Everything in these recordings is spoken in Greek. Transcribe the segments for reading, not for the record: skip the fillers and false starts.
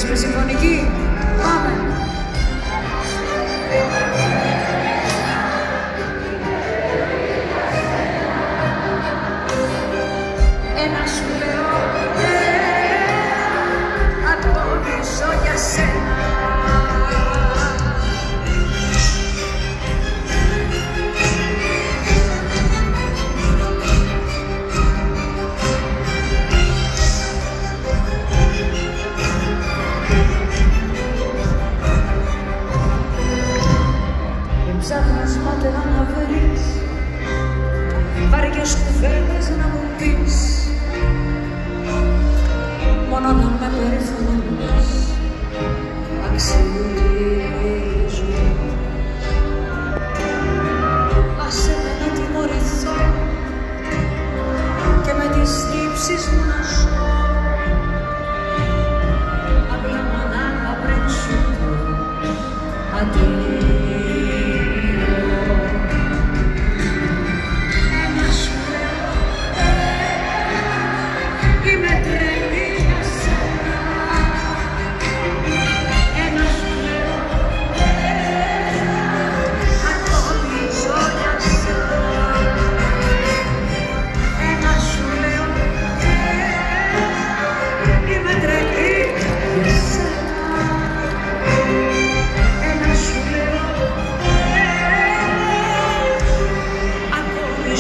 με συμφωνική. Πάμε. Ένα σου λέω, ακόμη ζω για σένα. Ψάχνεις μάταια να βρεις βαριές κουβέντες να μου πεις, μόνο να με περιφρονείς αξίζει. Άσε με να τιμωρηθώ και με τις τύψεις μου να ζω, απλά μονά να πριν σου πω αντί.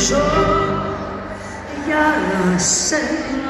Ζω για σένα.